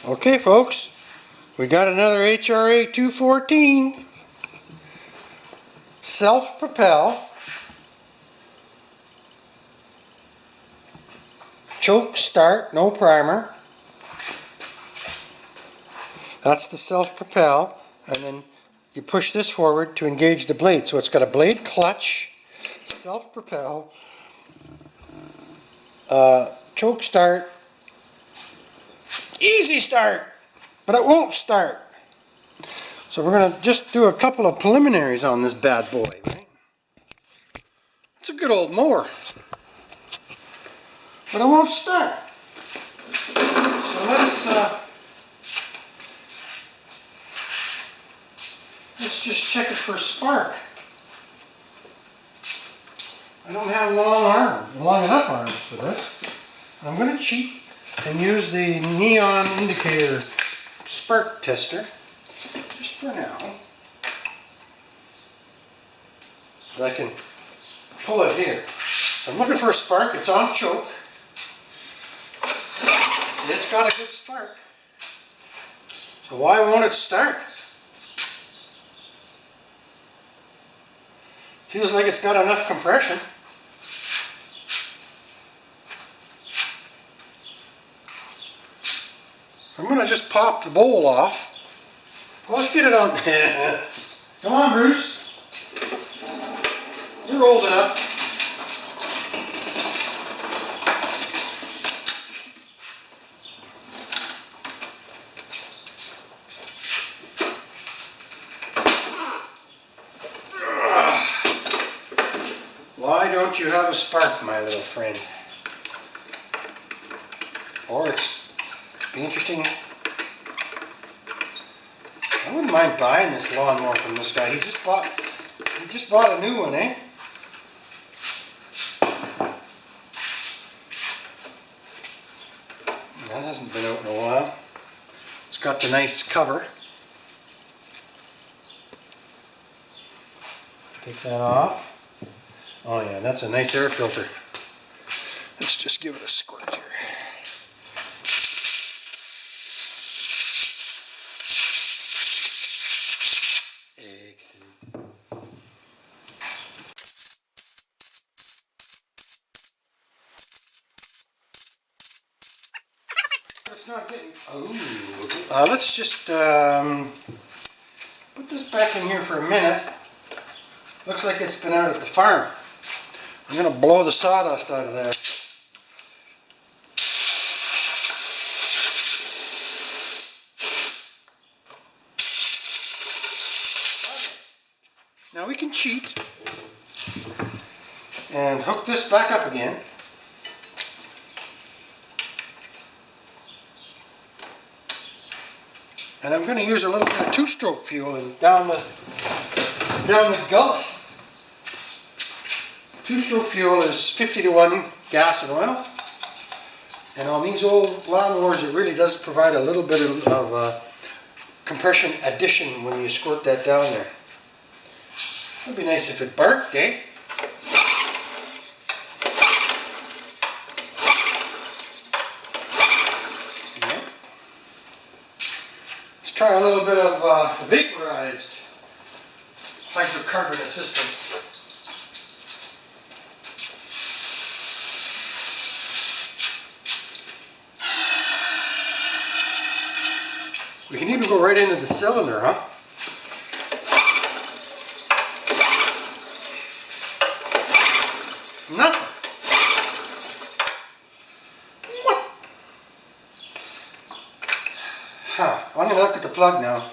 Okay, folks, we got another HRA214 self-propel choke start, no primer. That's the self-propel, and then you push this forward to engage the blade. So it's got a blade clutch, self-propel, choke start, easy start, but it won't start. So we're going to just do a couple of preliminaries on this bad boy, right? It's a good old mower, but it won't start. So let's just check it for a spark. I don't have long enough arms for this. I'm going to cheat and use the neon indicator spark tester just for now. So I can pull it here. So I'm looking for a spark. It's on choke. It's got a good spark. So why won't it start? Feels like it's got enough compression. I'm going to just pop the bowl off. Well, let's get it on. Come on, Bruce. You're old enough. Why don't you have a spark, my little friend? Or it's interesting. I wouldn't mind buying this lawnmower from this guy. He just bought a new one, eh? That hasn't been out in a while. It's got the nice cover. Take that off. Oh yeah, that's a nice air filter. Let's just give it a squirt here. Excellent. It's not getting. Oh, let's just put this back in here for a minute. Looks like it's been out at the farm. I'm going to blow the sawdust out of there. Now we can cheat and hook this back up again. And I'm going to use a little bit of two-stroke fuel and down the gullet. Two-stroke fuel is 50-to-1 gas and oil. And on these old lawnmowers, it really does provide a little bit of compression addition when you squirt that down there. It'd be nice if it barked, eh? Yeah. Let's try a little bit of vaporized hydrocarbon assistance. We can even go right into the cylinder, huh? Nothing. What? Huh. I'm going to look at the plug now.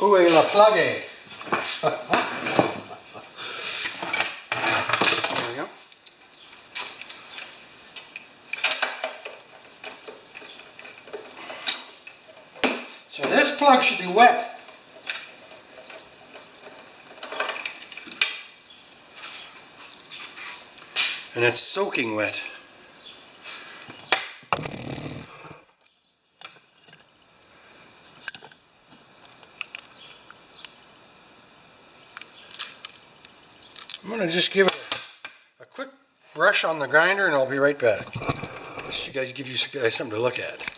Où est la plug? There we go. So this plug should be wet. And it's soaking wet. I'm going to just give it a brush on the grinder and I'll be right back. Just give you guys something to look at.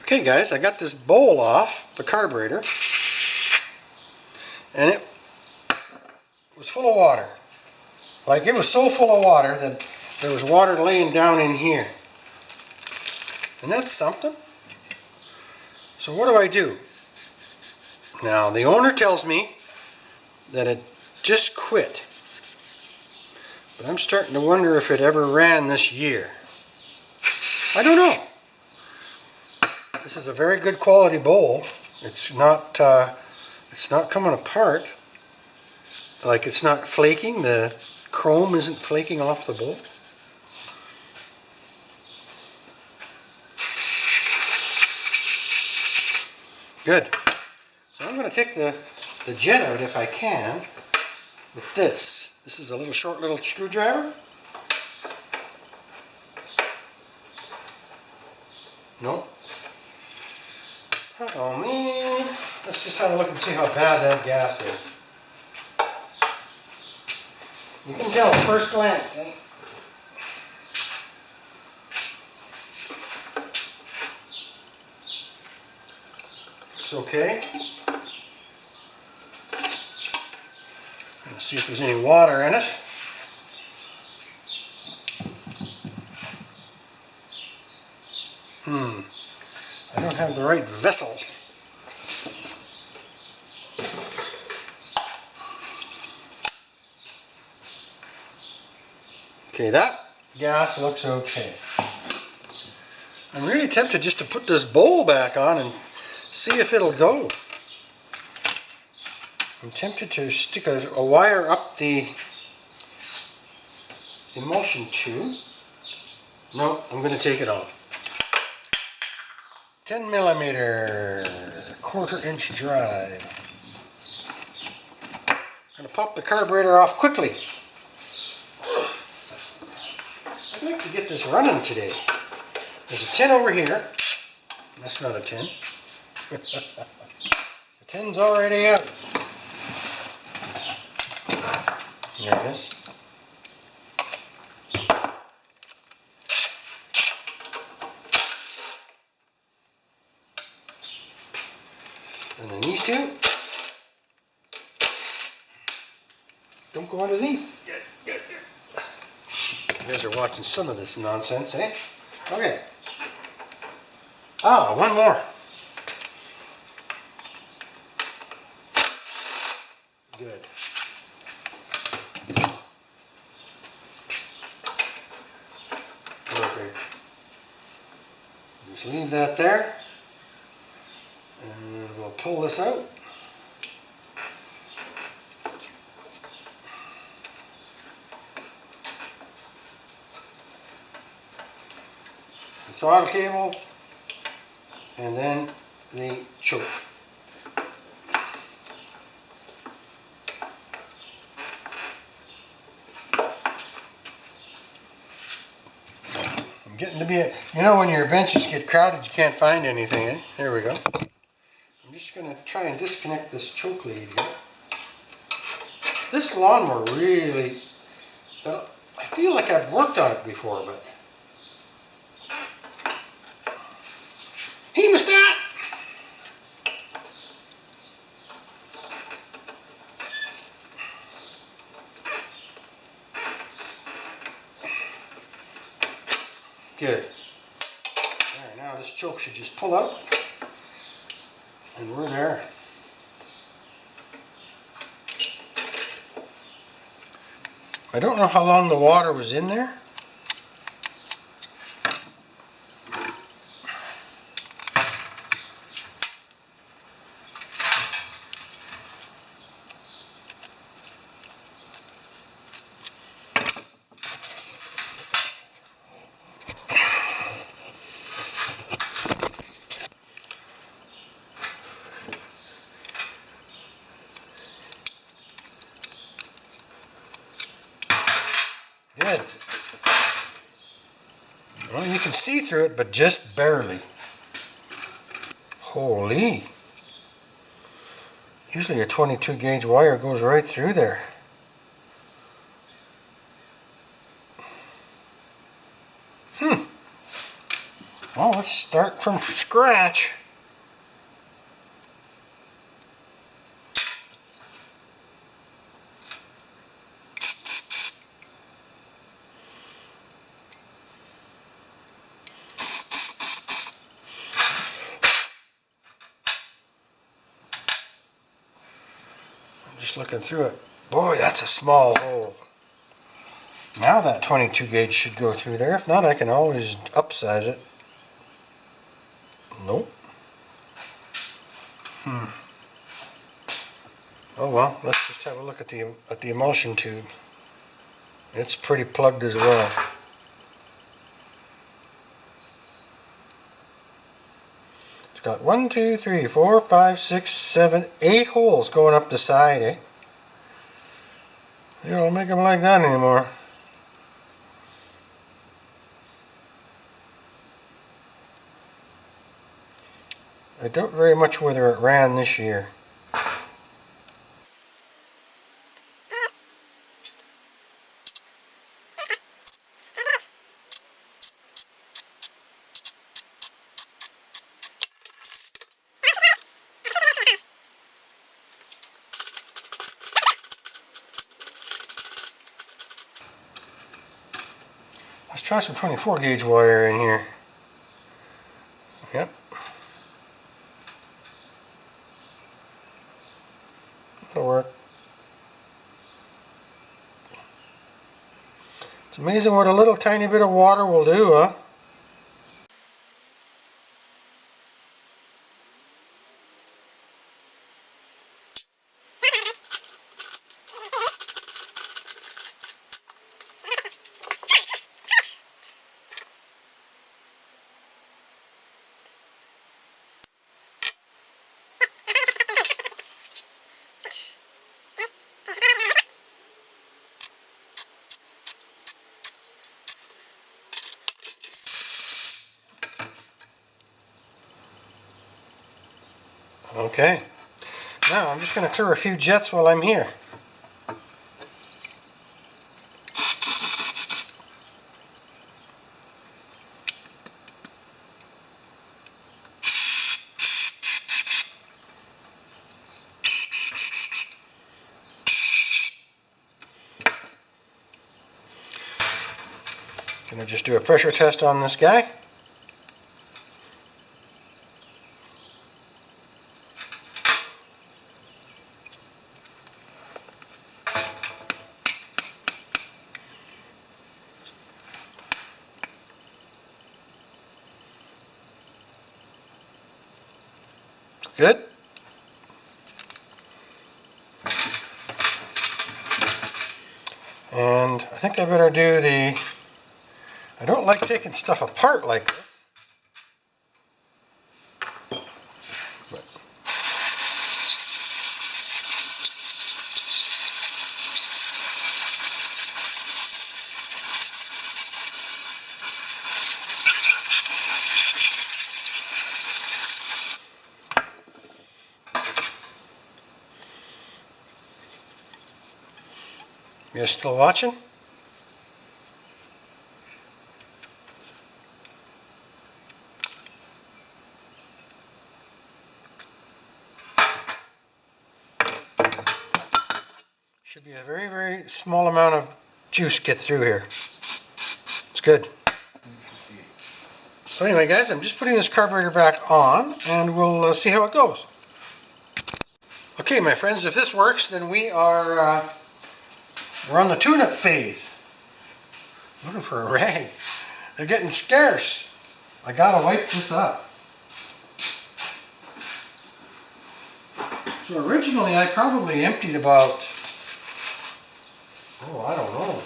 Okay guys, I got this bowl off the carburetor and it was full of water. Like, it was so full of water that there was water laying down in here. And that's something. So what do? Now the owner tells me that it just quit. But I'm starting to wonder if it ever ran this year. I don't know. This is a very good quality bowl. It's not coming apart. Like, it's not flaking. The chrome isn't flaking off the bowl. Good. So I'm going to take the jet out if I can with this. This is a little short little screwdriver. Nope. Oh man. Let's just have a look and see how bad that gas is. You can tell at first glance, eh? It's okay. Let's see if there's any water in it. I don't have the right vessel. Okay, that gas looks okay. I'm really tempted just to put this bowl back on and see if it'll go. I'm tempted to stick a wire up the emulsion tube. No, I'm going to take it off. 10 millimeter, 1/4 inch drive. I'm going to pop the carburetor off quickly. I'd like to get this running today. There's a 10 over here. That's not a 10. The 10's already out. There it is. And then these two don't go underneath. You guys are watching some of this nonsense, eh? Okay. Ah, one more. Good. Perfect. Just leave that there. And we'll pull this out. The throttle cable, and then the choke. I'm getting to be you know when your benches get crowded you can't find anything, eh? There we go. I'm just going to try and disconnect this choke lead here. This lawnmower really, I feel like I've worked on it before, but hemostat! Good. There, now this choke should just pull out. And we're there. I don't know how long the water was in there. Good. Well, you can see through it, but just barely. Holy. Usually a 22 gauge wire goes right through there. Well, let's start from scratch. I'm just looking through it. Boy, that's a small hole. Now that 22 gauge should go through there. If not, I can always upsize it. Nope. Oh well, let's just have a look at the emulsion tube. It's pretty plugged as well. It's got 1, 2, 3, 4, 5, 6, 7, 8 holes going up the side, eh? They don't make them like that anymore. I doubt very much whether it ran this year. Let's try some 24 gauge wire in here. Yep. That'll work. It's amazing what a little tiny bit of water will do, huh? Okay, now I'm just going to clear a few jets while I'm here. Going to just do a pressure test on this guy. Good. And I think I better do I don't like taking stuff apart like this. But you guys still watching? Should be a very, very small amount of juice get through here. It's good. So anyway, guys, I'm just putting this carburetor back on, and we'll see how it goes. Okay, my friends, if this works, then we're on the tune-up phase. Looking for a rag. They're getting scarce. I gotta wipe this up. So originally I probably emptied about, I don't know,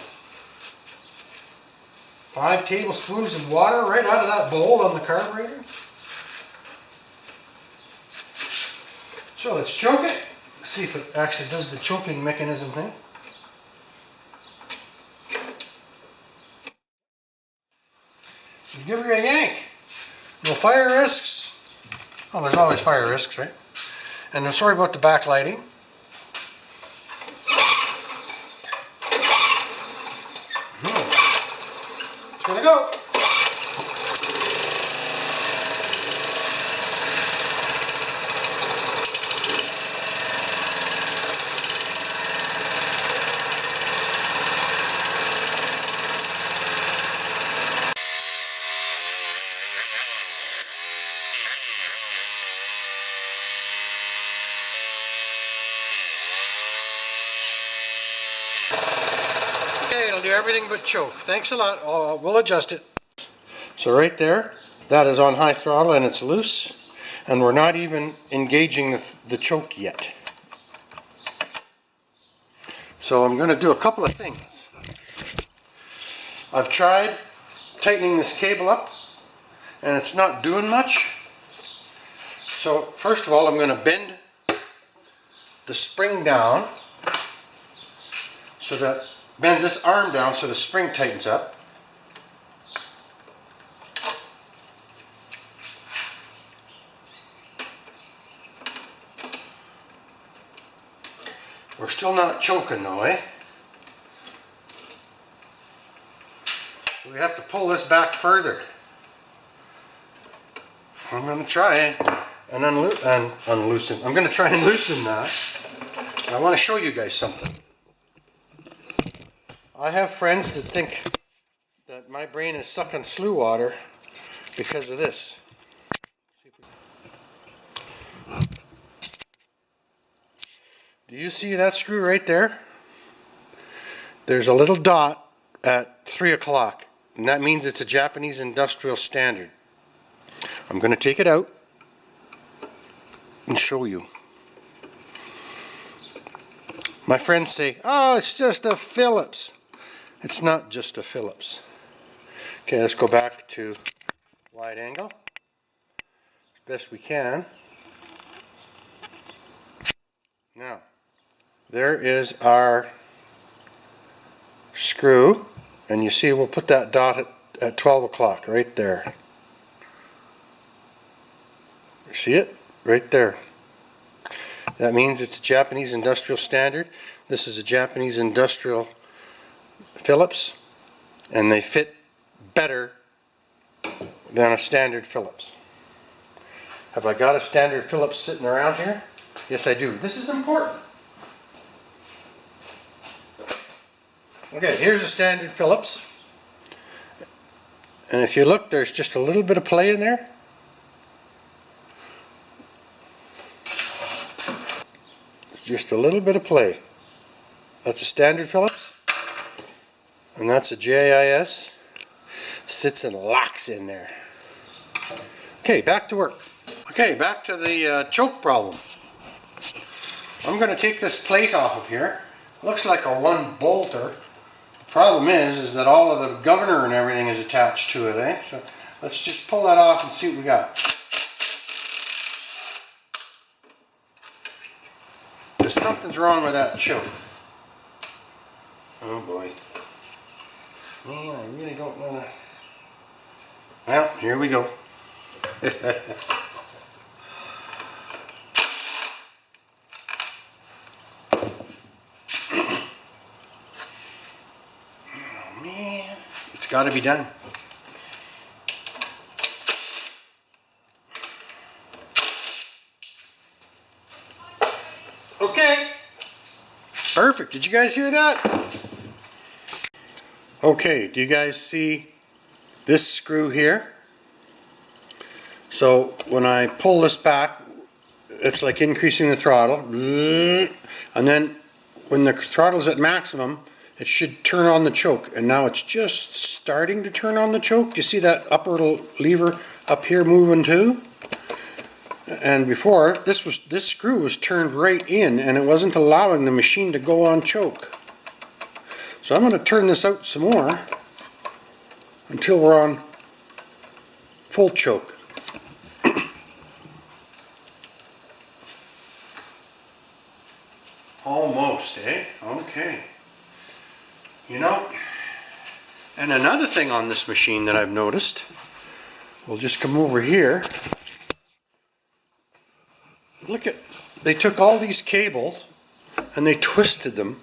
5 tablespoons of water right out of that bowl on the carburetor. So let's choke it. See if it actually does the choking mechanism thing. Give her a yank. No fire risks. Oh, there's always fire risks, right? And I'm sorry about the backlighting. It's gonna go. everything but choke. Thanks a lot. We'll adjust it. So right there, that is on high throttle and it's loose. And we're not even engaging the choke yet. So I'm going to do a couple of things. I've tried tightening this cable up and it's not doing much. So first of all, I'm going to bend the spring down so that, bend this arm down so the spring tightens up. We're still not choking though, eh? So we have to pull this back further. I'm going to try and unloosen. I'm going to try and loosen that. I want to show you guys something. I have friends that think that my brain is sucking slew water because of this. Do you see that screw right there? There's a little dot at 3 o'clock, and that means it's a Japanese industrial standard. I'm going to take it out and show you. My friends say, oh, it's just a Phillips. It's not just a Phillips. Okay, let's go back to wide angle as best we can. Now, there is our screw, and you see we'll put that dot at 12 o'clock right there. You see it? Right there. That means it's a Japanese industrial standard. This is a Japanese industrial Phillips, and they fit better than a standard Phillips. Have I got a standard Phillips sitting around here? Yes, I do. This is important. Okay, here's a standard Phillips. And if you look, there's just a little bit of play in there. Just a little bit of play. That's a standard Phillips. And that's a JIS. Sits and locks in there. Okay, back to work. Okay, back to the choke problem. I'm going to take this plate off of here. Looks like a one bolter. The problem is that all of the governor and everything is attached to it, eh? So let's just pull that off and see what we got. Because something's wrong with that choke. Oh boy. Man, I really don't want to... Well, here we go. Oh man, it's got to be done. Okay. Perfect. Did you guys hear that? Okay, do you guys see this screw here? So when I pull this back, it's like increasing the throttle. And then when the throttle's at maximum, it should turn on the choke. And now it's just starting to turn on the choke. Do you see that upper lever up here moving too? And before, this screw was turned right in and it wasn't allowing the machine to go on choke. So I'm going to turn this out some more until we're on full choke. Almost, eh? Okay. You know, and another thing on this machine that I've noticed, we'll just come over here. Look at, they took all these cables and they twisted them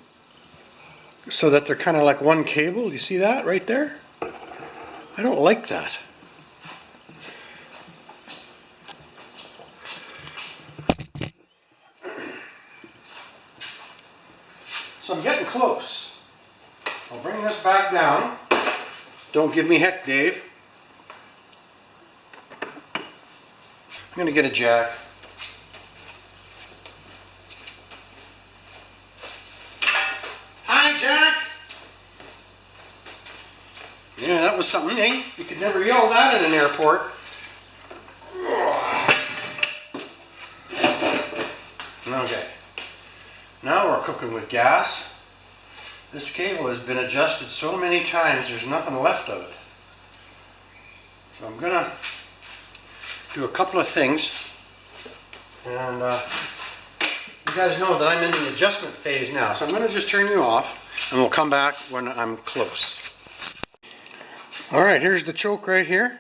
so that they're kind of like one cable. You see that right there? I don't like that. So I'm getting close. I'll bring this back down. Don't give me heck, Dave. I'm going to get a jack. Hi, Jack. Yeah, that was something, eh? You could never yell that in an airport. Okay. Now we're cooking with gas. This cable has been adjusted so many times, there's nothing left of it. So I'm gonna do a couple of things. And you guys know that I'm in the adjustment phase now. So I'm gonna just turn you off and we'll come back when I'm close. All right, here's the choke right here.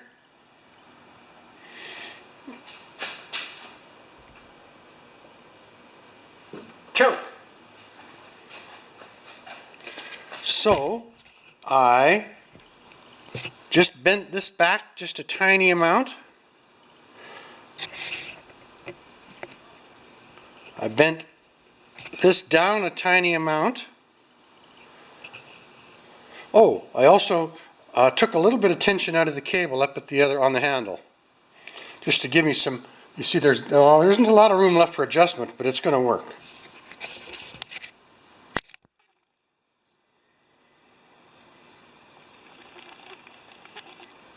Choke. So I just bent this back just a tiny amount. I bent this down a tiny amount. Oh, I also took a little bit of tension out of the cable up at the other on the handle, just to give me some. You see, there isn't a lot of room left for adjustment, but it's going to work.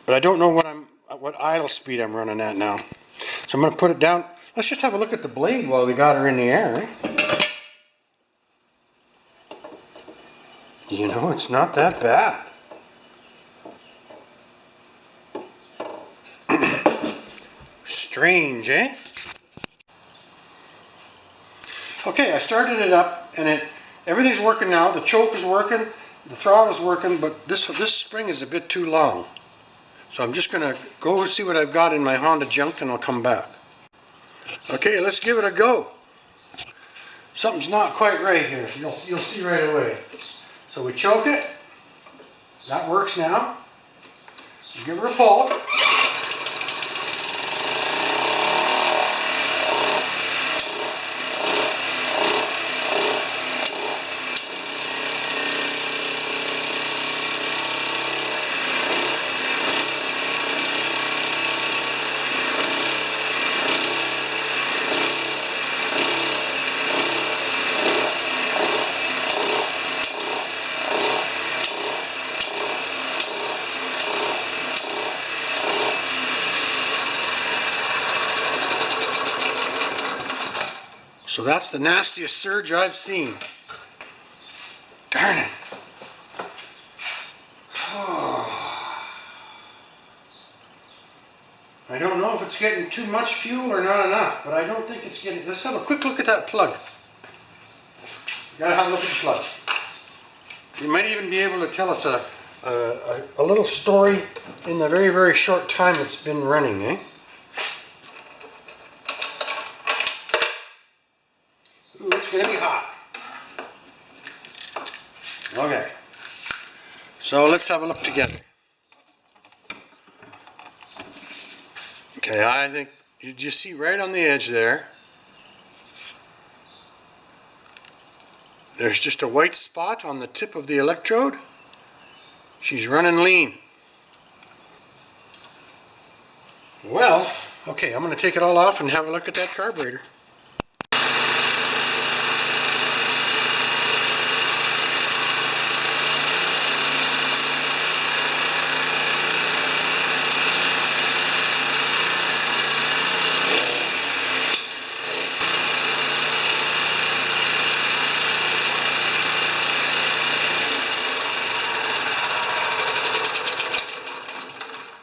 But I don't know what idle speed I'm running at now, so I'm going to put it down. Let's just have a look at the blade while we got her in the air. You know, it's not that bad. Strange, eh? Okay, I started it up and everything's working now. The choke is working, the throttle is working, but this spring is a bit too long. So I'm just gonna go see what I've got in my Honda junk and I'll come back. Okay, let's give it a go. Something's not quite right here. You'll see right away. So we choke it. That works now. You give her a pull. So that's the nastiest surge I've seen. Darn it. I don't know if it's getting too much fuel or not enough, but I don't think it's getting... Let's have a quick look at that plug. You gotta have a look at the plug. You might even be able to tell us a little story in the very, very short time it's been running, eh? Ooh, it's going to be hot. Okay. So let's have a look together. Okay, I think, did you see right on the edge there? There's just a white spot on the tip of the electrode. She's running lean. Well, okay, I'm going to take it all off and have a look at that carburetor.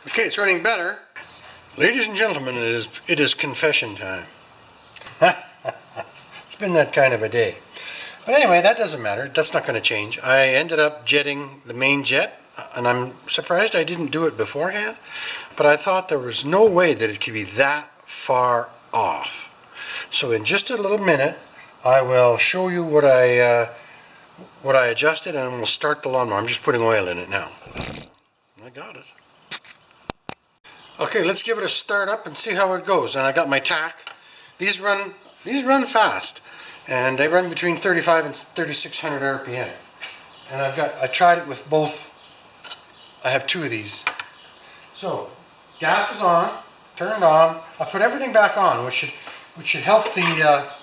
Okay, it's running better. Ladies and gentlemen, it is confession time. It's been that kind of a day. But anyway, that doesn't matter. That's not going to change. I ended up jetting the main jet, and I'm surprised I didn't do it beforehand, but I thought there was no way that it could be that far off. So in just a little minute, I will show you what I adjusted, and we'll start the lawnmower. I'm just putting oil in it now. I got it. Okay, let's give it a start up and see how it goes. And I got my tack. These run fast, and they run between 35 and 3600 RPM. And I tried it with both. I have two of these. So gas is on, turned on. I put everything back on, which should help if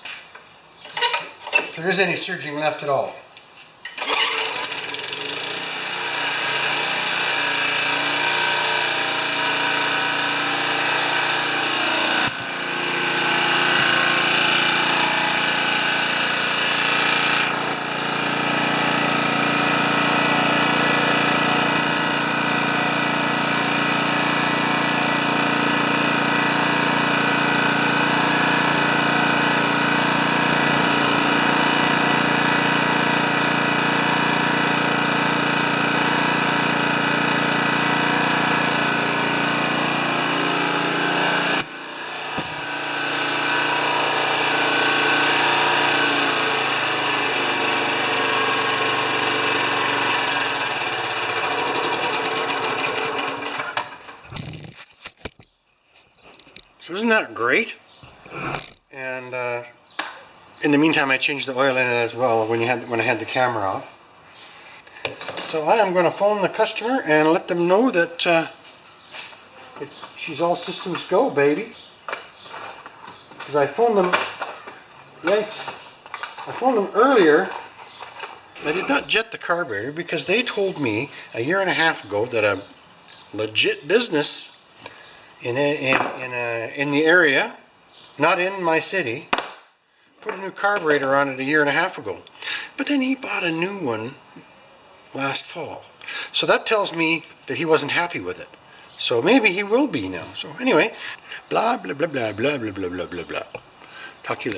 there is any surging left at all. So isn't that great? And in the meantime, I changed the oil in it as well when I had the camera off. So I am going to phone the customer and let them know that she's all systems go, baby. Because I phoned them, yikes, I phoned them earlier. I did not jet the carburetor because they told me a year and a half ago that a legit business in the area, not in my city, put a new carburetor on it a year and a half ago. But then he bought a new one last fall. So that tells me that he wasn't happy with it. So maybe he will be now. So anyway, blah, blah, blah, blah, blah, blah, blah, blah, blah, blah. Talk to you later.